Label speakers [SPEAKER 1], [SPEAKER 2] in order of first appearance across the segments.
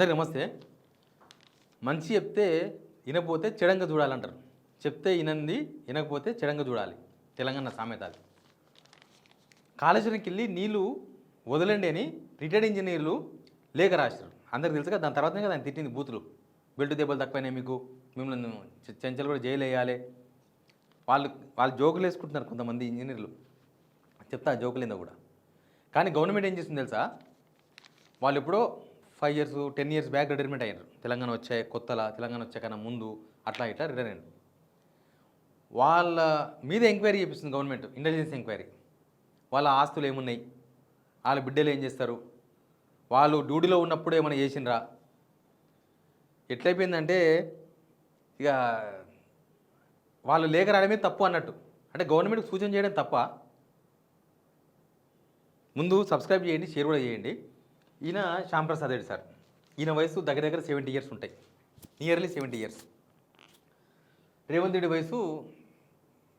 [SPEAKER 1] అందరికీ నమస్తే. మంచి చెప్తే వినకపోతే చెడంగా చూడాలంటారు. చెప్తే వినంది, వినకపోతే చెడంగా చూడాలి. తెలంగాణ సామెత అది. కాళేశ్వరంకి వెళ్ళి నీళ్లు వదలండి అని రిటైర్డ్ ఇంజనీర్లు లేఖ రాశారు. అందరికి తెలుసు కదా. దాని తర్వాతనే కదా ఆయన తిట్టింది బూతులు. బెల్ట్ దెబ్బలు తక్కువైనాయి మీకు, మిమ్మల్ని చెంచలు కూడా జైలు వేయాలి. వాళ్ళు జోకులు వేసుకుంటున్నారు కొంతమంది ఇంజనీర్లు. చెప్తా జోకులు ఏందో కూడా. కానీ గవర్నమెంట్ ఏం చేస్తుంది తెలుసా? వాళ్ళు ఎప్పుడో 5 years 10 years బ్యాక్ రిటైర్మెంట్ అయ్యారు. తెలంగాణ తెలంగాణ వచ్చాకన్నా ముందు అట్లా ఇట్లా రిటైర్ అయ్యారు. వాళ్ళ మీద ఎంక్వైరీ చేపిస్తుంది గవర్నమెంట్, ఇంటెలిజెన్స్ ఎంక్వైరీ. వాళ్ళ ఆస్తులు ఏమున్నాయి, వాళ్ళ బిడ్డలు ఏం చేస్తారు, వాళ్ళు డ్యూటీలో ఉన్నప్పుడు ఏమైనా చేసిండ్రా. ఎట్లయిపోయిందంటే ఇక వాళ్ళు లేఖ రావడమే తప్పు అన్నట్టు. అంటే గవర్నమెంట్కి సూచన చేయడం తప్ప. ముందు సబ్స్క్రైబ్ చేయండి, షేర్ కూడా చేయండి. ఈయన శ్యాంప్రసాద్ రెడ్డి సార్. ఈయన వయసు దగ్గర 70 years ఉంటాయి, నియర్లీ 70 years. రేవంత్ రెడ్డి వయసు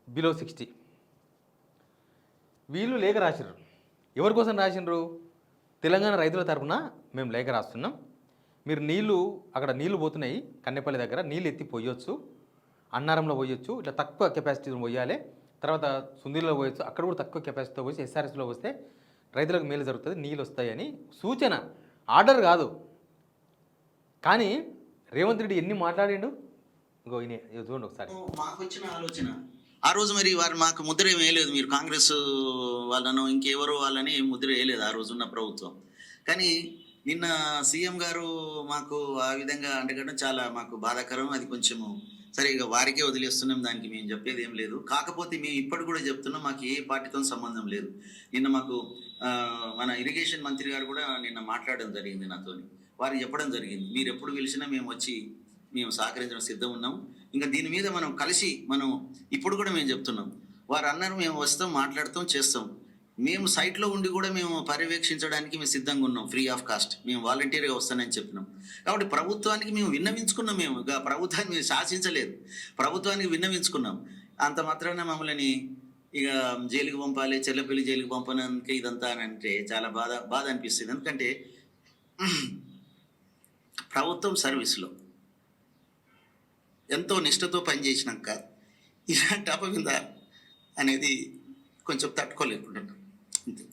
[SPEAKER 1] బిలో 60. వీళ్ళు లేఖ రాసిర్రు. ఎవరి కోసం రాసిండ్రు? తెలంగాణ రైతుల తరఫున మేము లేఖ రాస్తున్నాం. మీరు అక్కడ నీళ్లు పోతున్నాయి, కన్నెపల్లి దగ్గర నీళ్ళు ఎత్తి పోయొచ్చు, అన్నారంలో పోయొచ్చు, ఇట్లా తక్కువ కెపాసిటీలో పోయాలి. తర్వాత సుందీర్లో పోయొచ్చు, అక్కడ కూడా తక్కువ కెపాసిటీతో పోసి ఎస్ఆర్ఎస్లో వస్తే రైతులకు మేలు జరుగుతుంది, నీళ్ళు వస్తాయని సూచన, ఆర్డర్ కాదు. కానీ రేవంత్ రెడ్డి ఎన్ని మాట్లాడిండు. ఇంకో చూడండి ఒకసారి.
[SPEAKER 2] మాకు వచ్చిన ఆలోచన ఆ రోజు మరి వారు మాకు ముద్ర ఏం వేయలేదు. మీరు కాంగ్రెస్ వాళ్ళను ఇంకెవరో వాళ్ళని ముద్ర వేయలేదు ఆ రోజున్న ప్రభుత్వం. కానీ నిన్న సీఎం గారు మాకు ఆ విధంగా అంటగడం చాలా మాకు బాధాకరం. అది కొంచెము సరే, ఇక వారికే వదిలేస్తున్నాం, దానికి మేము చెప్పేది ఏం లేదు. కాకపోతే మేము ఇప్పటి కూడా చెప్తున్నాం, మాకు ఏ పార్టీతో సంబంధం లేదు. నిన్న మాకు మన ఇరిగేషన్ మంత్రి గారు కూడా నిన్న మాట్లాడడం జరిగింది నాతోని. వారు చెప్పడం జరిగింది, మీరు ఎప్పుడు పిలిచినా మేము సహకరించడం సిద్ధం ఉన్నాం. ఇంకా దీని మీద మనం కలిసి ఇప్పుడు కూడా మేము చెప్తున్నాం. వారు అన్నారు మేము వస్తాం, మాట్లాడతాం, చేస్తాం. మేము సైట్లో ఉండి కూడా మేము పర్యవేక్షించడానికి మేము సిద్ధంగా ఉన్నాం, ఫ్రీ ఆఫ్ కాస్ట్. మేము వాలంటీర్గా వస్తానని చెప్పినాం. కాబట్టి ప్రభుత్వానికి మేము విన్నవించుకున్నాం. మేము ఇక ప్రభుత్వాన్ని మేము శాసించలేదు, ప్రభుత్వానికి విన్నవించుకున్నాం. అంత మాత్రాన మమ్మల్ని ఇక జైలుకి పంపాలి, చెల్లపిల్లి జైలుకి పంపడానికి ఇదంతా అని అంటే చాలా బాధ అనిపిస్తుంది. ఎందుకంటే ప్రభుత్వం సర్వీస్లో ఎంతో నిష్ఠతో పనిచేసినాక ఇలాంటి అపవింద అనేది కొంచెం తట్టుకోలేకుంటున్నాం. అంతే,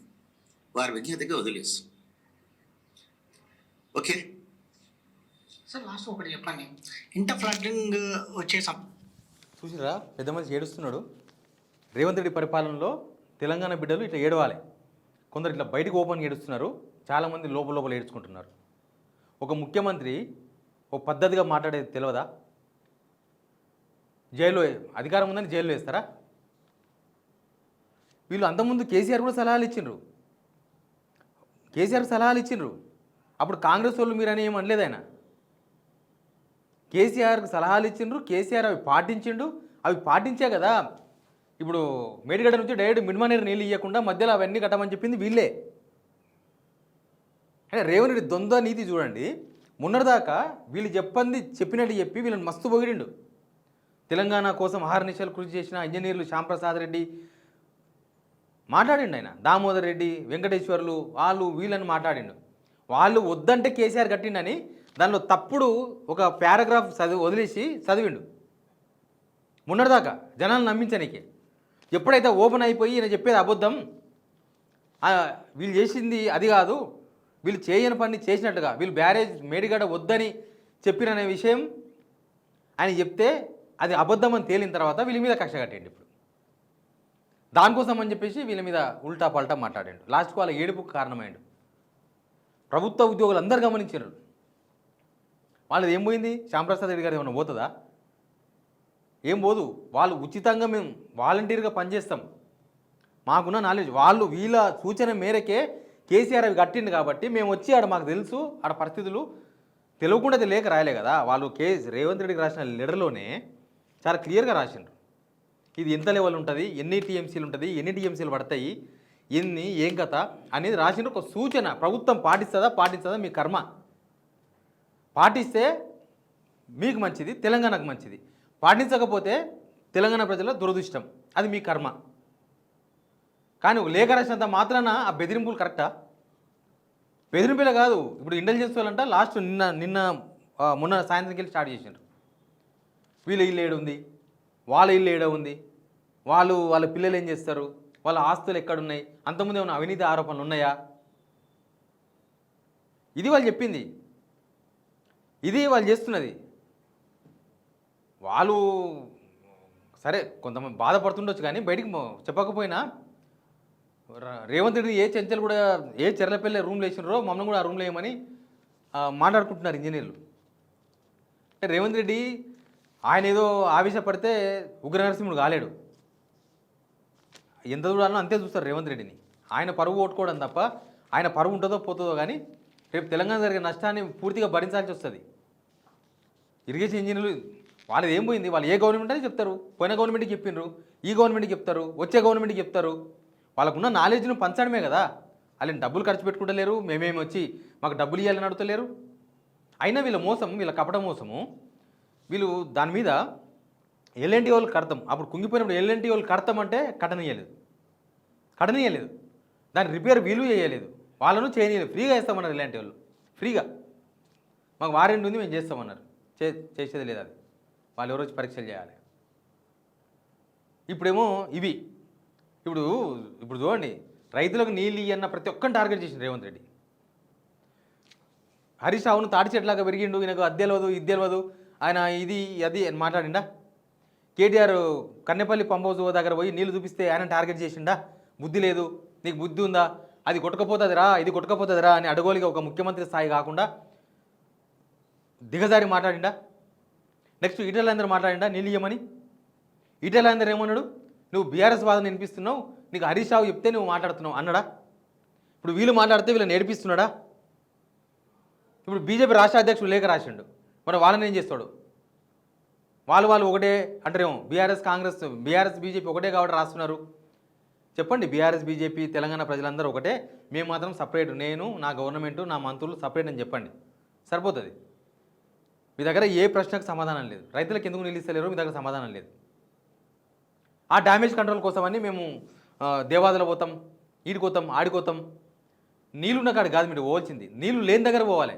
[SPEAKER 2] వారి విజ్ఞతగా వదిలేస్తాం. ఓకే
[SPEAKER 3] సార్, లాస్ట్ ఒకటి చెప్పండి. ఇంత ఫ్లడ్డింగ్ వచ్చేసాం
[SPEAKER 1] చూసిరా, పెద్ద మనిషి ఏడుస్తున్నాడు. రేవంత్ రెడ్డి పరిపాలనలో తెలంగాణ బిడ్డలు ఇట్లా ఏడవాలి. కొందరు ఇట్లా బయటకు ఓపెన్ ఏడుస్తున్నారు, చాలామంది లోపల ఏడ్చుకుంటున్నారు. ఒక ముఖ్యమంత్రి ఒక పద్ధతిగా మాట్లాడేది తెలియదా? జైల్లో అధికారం ఉందని జైల్లో వేస్తారా? వీళ్ళు అంతకుముందు కేసీఆర్ కూడా సలహాలు ఇచ్చిండ్రు. అప్పుడు కాంగ్రెస్ వాళ్ళు మీరని ఏం అనలేదు. ఆయన కేసీఆర్కి సలహాలు ఇచ్చిండ్రు, కేసీఆర్ అవి పాటించే కదా ఇప్పుడు మేడిగడ్డ నుంచి డైరెక్ట్ మిడ్మనేరు నీళ్ళు ఇవ్వకుండా మధ్యలో అవన్నీ కట్టమని చెప్పింది వీళ్ళే. అంటే రేవంత్ రెడ్డి ద్వంద్వ నీతి చూడండి. మొన్నటిదాకా వీళ్ళు చెప్పినట్టు చెప్పి వీళ్ళని మస్తు పొగిడిండు. తెలంగాణ కోసం అహర్నిశలు కృషి చేసిన ఇంజనీర్లు శ్యాంప్రసాద్ రెడ్డి మాట్లాడిండు. ఆయన దామోదర్ రెడ్డి, వెంకటేశ్వర్లు, వీళ్ళని మాట్లాడిండు. వాళ్ళు వద్దంటే కేసీఆర్ కట్టిండని దానిలో తప్పుడు ఒక పారాగ్రాఫ్ వదిలేసి చదివిండు మొన్నటిదాకా జనాలను నమ్మించనీకి. ఎప్పుడైతే ఓపెన్ అయిపోయి ఈయన చెప్పేది అబద్ధం, వీళ్ళు చేసింది అది కాదు, వీళ్ళు చేయని పని చేసినట్టుగా, వీళ్ళు బ్యారేజ్ మేడిగడ్డ వద్దని చెప్పిననే విషయం ఆయన చెప్తే అది అబద్ధం అని తేలిన తర్వాత వీళ్ళ మీద కక్ష కట్టండి. ఇప్పుడు దానికోసం అని చెప్పేసి వీళ్ళ మీద ఉల్టా పల్టా మాట్లాడాడు. లాస్ట్కు వాళ్ళ ఏడుపుకు కారణమైండు. ప్రభుత్వ ఉద్యోగులు అందరూ గమనించారు. వాళ్ళది ఏం పోయింది? శ్యాంప్రసాద్ రెడ్డి గారు ఏమైనా పోతుందా? ఏం పోదు. వాళ్ళు ఉచితంగా మేము వాలంటీర్గా పనిచేస్తాం, మాకున్న నాలెడ్జ్. వీళ్ళ సూచన మేరకే కేసీఆర్ అవి కట్టిండు కాబట్టి మేము వచ్చి మాకు తెలుసు ఆడ పరిస్థితులు తెలియకుండా లేక రాయలే కదా. వాళ్ళు రేవంత్ రెడ్డికి రాసిన లెటర్లోనే చాలా క్లియర్గా రాసిండ్రు. ఇది ఎంత లెవెల్ ఉంటుంది, ఎన్ని టీఎంసీలు ఉంటుంది, ఎన్ని టీఎంసీలు పడతాయి, ఏం కథ అనేది రాసిండ్రు. ఒక సూచన. ప్రభుత్వం పాటిస్తుందా మీ కర్మ. పాటిస్తే మీకు మంచిది, తెలంగాణకు మంచిది. పాటించకపోతే తెలంగాణ ప్రజల దురదృష్టం, అది మీ కర్మ. కానీ ఒక లేఖ రాసినంత మాత్రాన ఆ బెదిరింపులు కరెక్టా? బెదిరింపులే కాదు, ఇప్పుడు ఇంటెలిజెన్స్ వాళ్ళంట లాస్ట్ మొన్న సాయంత్రంకి వెళ్ళి స్టార్ట్ చేసిండ్రు. వీళ్ళ ఇల్లు ఏడు ఉంది, వాళ్ళ ఇల్లు ఏడ ఉంది, వాళ్ళ పిల్లలు ఏం చేస్తారు, వాళ్ళ ఆస్తులు ఎక్కడున్నాయి, అంతకుముందు ఏమైనా అవినీతి ఆరోపణలు ఉన్నాయా, ఇది వాళ్ళు చెప్పింది, ఇది వాళ్ళు చేస్తున్నది. వాళ్ళు సరే కొంతమంది బాధపడుతుండొచ్చు కానీ బయటికి చెప్పకపోయినా రేవంత్ రెడ్డి ఏ చెంచలు కూడా ఏ చెర్లపల్లి రూమ్లో వేసినారో మమ్మల్ని కూడా ఆ రూమ్లో వేయమని మాట్లాడుకుంటున్నారు ఇంజనీర్లు. రేవంత్ రెడ్డి ఆయన ఏదో ఆవేశపడితే ఉగ్ర నరసింహుడు కాలేడు. ఎంత చూడాలనో అంతే చూస్తారు రేవంత్ రెడ్డిని. ఆయన పరువు ఓట్టుకోవడం తప్ప ఆయన పరువు ఉంటుందో పోతుందో కానీ రేపు తెలంగాణ జరిగే నష్టాన్ని పూర్తిగా భరించాల్సి వస్తుంది. ఇరిగేషన్ ఇంజనీర్లు వాళ్ళది ఏం పోయింది, వాళ్ళు ఏ గవర్నమెంట్ అని చెప్తారు, పోయిన గవర్నమెంట్కి చెప్పిండ్రు, ఈ గవర్నమెంట్కి చెప్తారు, వచ్చే గవర్నమెంట్కి చెప్తారు. వాళ్ళకున్న నాలెడ్జ్ను పంచడమే కదా. వాళ్ళని డబ్బులు ఖర్చు పెట్టుకుంటలేరు, మేమేమి వచ్చి మాకు డబ్బులు ఇవ్వాలని అడుగుతలేరు. అయినా వీళ్ళ మోసం, వీళ్ళ కపట మోసము, వీళ్ళు దాని మీద ఎల్ఎన్టీ వాళ్ళు కడతాం, అప్పుడు కుంగిపోయినప్పుడు ఎల్ఎన్టీ వాళ్ళు కడతాం అంటే కడనీయలేదు, దాని రిపేర్ వీలు చేయలేదు, వాళ్ళను చేయలేదు, ఫ్రీగా ఇస్తామన్నారు ఎల్ఎన్టీ వాళ్ళు. ఫ్రీగా మాకు వారెంట్ ఉంది మేము చేస్తామన్నారు, చేసేది లేదు. అది వాళ్ళు ఎవరో వచ్చి పరీక్షలు చేయాలి. ఇప్పుడేమో ఇవి ఇప్పుడు చూడండి, రైతులకు నీళ్ళు ఇయ్యన్న ప్రతి ఒక్కరిని టార్గెట్ చేసింది రేవంత్ రెడ్డి. హరీష్ రావును తాటి చెట్లాగా పెరిగిండు, ఈయనకు అది తెలియదు ఇది తెలియదు, ఆయన ఇది అది అని మాట్లాడిండా. కేటీఆర్ కన్నెపల్లి పంప్ హౌస్ దగ్గర పోయి నీళ్లు చూపిస్తే ఆయన టార్గెట్ చేసిండా. బుద్ధి లేదు, నీకు బుద్ధి ఉందా, అది కొట్టకపోతుందిరా ఇది కొట్టకపోతుందిరా అని అడగోలిగా ఒక ముఖ్యమంత్రి స్థాయి కాకుండా దిగజారి మాట్లాడిండా. నెక్స్ట్ ఈటెలందరూ మాట్లాడిండా నీళ్ళు ఇయ్యమని. ఈటెలందరూ ఏమన్నాడు, నువ్వు బీఆర్ఎస్ వాదన వినిపిస్తున్నావు, నీకు హరీష్ రావు చెప్తే నువ్వు మాట్లాడుతున్నావు అన్నాడా. ఇప్పుడు వీళ్ళు మాట్లాడితే వీళ్ళని నేర్పిస్తున్నాడా. ఇప్పుడు బీజేపీ రాష్ట్ర అధ్యక్షుడు లేఖ రాసిండు, మరి వాళ్ళని ఏం చేస్తాడు. వాళ్ళు ఒకటే అంటారేమో, బీఆర్ఎస్ బీజేపీ ఒకటే కాబట్టి రాస్తున్నారు. చెప్పండి, బీఆర్ఎస్ బీజేపీ తెలంగాణ ప్రజలందరూ ఒకటే, మేము మాత్రం సపరేట్, నేను నా గవర్నమెంటు నా మంత్రులు సపరేట్ అని చెప్పండి, సరిపోతుంది. మీ దగ్గర ఏ ప్రశ్నకు సమాధానం లేదు. రైతులకు ఎందుకు నిలుస్తలేరు, మీ దగ్గర సమాధానం లేదు. ఆ డ్యామేజ్ కంట్రోల్ కోసమని మేము దేవాదులు పోతాం, ఈడిపోతాం ఆడిపోతాం. నీళ్ళున్న కాడ కాదు మీరు పోవాల్సింది, నీళ్ళు లేని దగ్గర పోవాలి.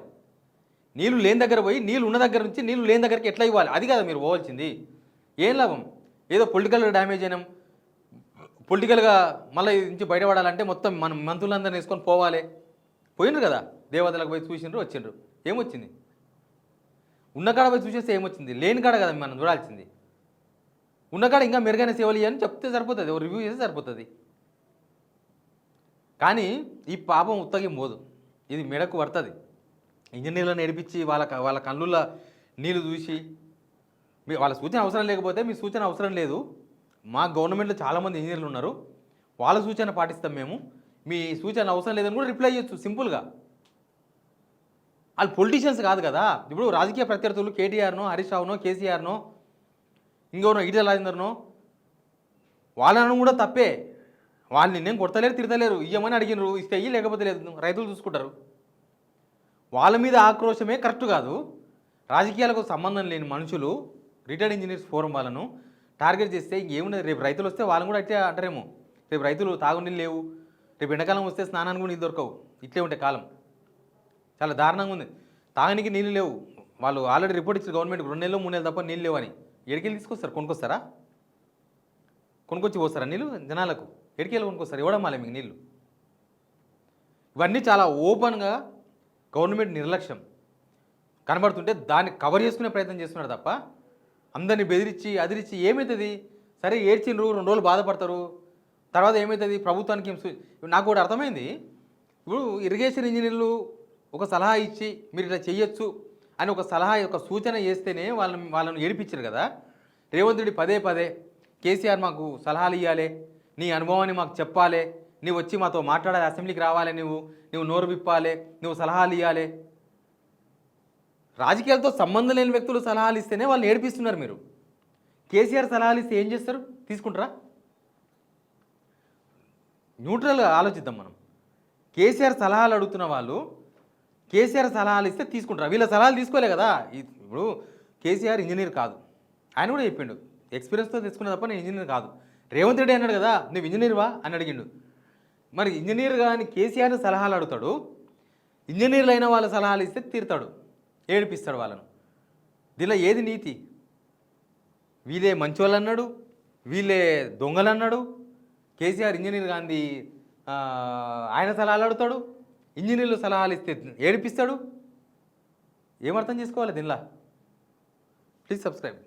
[SPEAKER 1] నీళ్ళు లేని దగ్గర పోయి నీళ్ళు ఉన్న దగ్గర నుంచి నీళ్ళు లేని దగ్గరికి ఎట్లా ఇవ్వాలి, అది కాదు మీరు పోవాల్సింది. ఏం లాభం, ఏదో పొలిటికల్గా డ్యామేజ్ అయినాం, పొలిటికల్గా మళ్ళీ నుంచి బయటపడాలంటే మొత్తం మన మంత్రులందరినీ వేసుకొని పోవాలి. పోయినరు కదా, దేవాదులకు పోయి చూసినారు, వచ్చిండ్రు, ఏమొచ్చింది. ఉన్న కాడ పోయి చూసేస్తే ఏమొచ్చింది, లేని కాడ కదా మనం చూడాల్సింది. ఉన్నకాడ ఇంకా మెరుగైన సేవలు ఇవ్వని చెప్తే సరిపోతుంది, రివ్యూ చేస్తే సరిపోతుంది. కానీ ఈ పాపం ఉత్తగం పోదు, ఇది మెడకు పడుతుంది. ఇంజనీర్లను నేర్పించి వాళ్ళ కళ్ళుల్లో నీళ్ళు చూసి వాళ్ళ సూచన అవసరం లేకపోతే మీ సూచన అవసరం లేదు, మా గవర్నమెంట్లో చాలామంది ఇంజనీర్లు ఉన్నారు, వాళ్ళ సూచన పాటిస్తాం మేము, మీ సూచన అవసరం లేదని కూడా రిప్లై చేయొచ్చు సింపుల్గా. వాళ్ళు పొలిటీషియన్స్ కాదు కదా. ఇప్పుడు రాజకీయ ప్రత్యర్థులు కేటీఆర్నో హరీష్ రావునో కేసీఆర్నో ఇంకెవరో ఈటెల రాజేందర్నో వాళ్ళను కూడా తప్పే. వాళ్ళు నిన్నేం కొడతలేరు తిడతలేరు, ఇయ్యమని అడిగినారు, ఇస్తే అయ్యి లేకపోతే లేదు, రైతులు చూసుకుంటారు. వాళ్ళ మీద ఆక్రోశమే కరెక్ట్ కాదు. రాజకీయాలకు సంబంధం లేని మనుషులు రిటైర్డ్ ఇంజనీర్స్ ఫోరం వాళ్ళను టార్గెట్ చేస్తే ఇంకేముండదు. రేపు రైతులు వస్తే వాళ్ళని కూడా అట్టే అంటారేమో, రేపు రైతులు తాగునీళ్ళు లేవు, రేపు ఎండాకాలం వస్తే స్నానానికి కూడా నీళ్ళు దొరకవు, ఇట్లే ఉంటే కాలం చాలా దారుణంగా ఉంది. తాగనికి నీళ్ళు లేవు, వాళ్ళు ఆల్రెడీ రిపోర్ట్ ఇచ్చారు గవర్నమెంట్కి 2 నెలలు 3 నెలలు తప్ప నీళ్ళు లేవని. ఎడికెళ్ళి తీసుకొస్తారు, కొనుక్కొస్తారా, కొనుక్కొచ్చి పోస్తారా నీళ్ళు జనాలకు, ఎడికెళ్ళి కొనుక్కొస్తారు, ఇవ్వడం మీకు నీళ్ళు. ఇవన్నీ చాలా ఓపెన్గా గవర్నమెంట్ నిర్లక్ష్యం కనబడుతుంటే దాన్ని కవర్ చేసుకునే ప్రయత్నం చేస్తున్నారు తప్ప అందరినీ బెదిరించి అదిరించి ఏమవుతుంది. సరే ఏడ్చిండ్రు, 2 రోజులు బాధపడతారు, తర్వాత ఏమవుతుంది ప్రభుత్వానికి. నాకు కూడా అర్థమైంది, ఇప్పుడు ఇరిగేషన్ ఇంజనీర్లు ఒక సలహా ఇచ్చి మీరు ఇట్లా చెయ్యొచ్చు అని ఒక సలహా ఒక సూచన చేస్తేనే వాళ్ళను ఏడిపించారు కదా. రేవంత్ రెడ్డి పదే కేసీఆర్ మాకు సలహాలు ఇవ్వాలి, నీ అనుభవాన్ని మాకు చెప్పాలి, నువ్వు వచ్చి మాతో మాట్లాడాలి, అసెంబ్లీకి రావాలి, నువ్వు నోరు విప్పాలి, నువ్వు సలహాలు ఇవ్వాలి. రాజకీయాలతో సంబంధం లేని వ్యక్తులు సలహాలు ఇస్తేనే వాళ్ళు ఏడిపిస్తున్నారు. మీరు కేసీఆర్ సలహాలు ఇస్తే ఏం చేస్తారు, తీసుకుంటారా? న్యూట్రల్గా ఆలోచిద్దాం మనం. కేసీఆర్ సలహాలు అడుగుతున్న వాళ్ళు కేసీఆర్ సలహాలు ఇస్తే తీసుకుంటారా? వీళ్ళ సలహాలు తీసుకోలే కదా. ఇప్పుడు కేసీఆర్ ఇంజనీర్ కాదు, ఆయన కూడా చెప్పిండు, ఎక్స్పీరియన్స్తో తీసుకునే తప్ప నేను ఇంజనీర్ కాదు. రేవంత్ రెడ్డి అన్నాడు కదా, నువ్వు ఇంజనీర్వా అని అడిగిండు. మరి ఇంజనీర్ కానీ కేసీఆర్ సలహాలు అడుగుతాడు, ఇంజనీర్లు అయిన వాళ్ళ సలహాలు ఇస్తే తీరుతాడు, ఏడిపిస్తాడు వాళ్ళను. దీనిలో ఏది నీతి? వీళ్ళే మంచోళ్ళు అన్నాడు, వీళ్ళే దొంగలు అన్నాడు. కేసీఆర్ ఇంజనీర్ గాంధీ ఆయన సలహాలు అడుగుతాడు, ఇంజనీర్లు సలహాలు ఇస్తే ఏడిపిస్తాడు. ఏమర్థం చేసుకోవాలి దీనిలో? Please subscribe.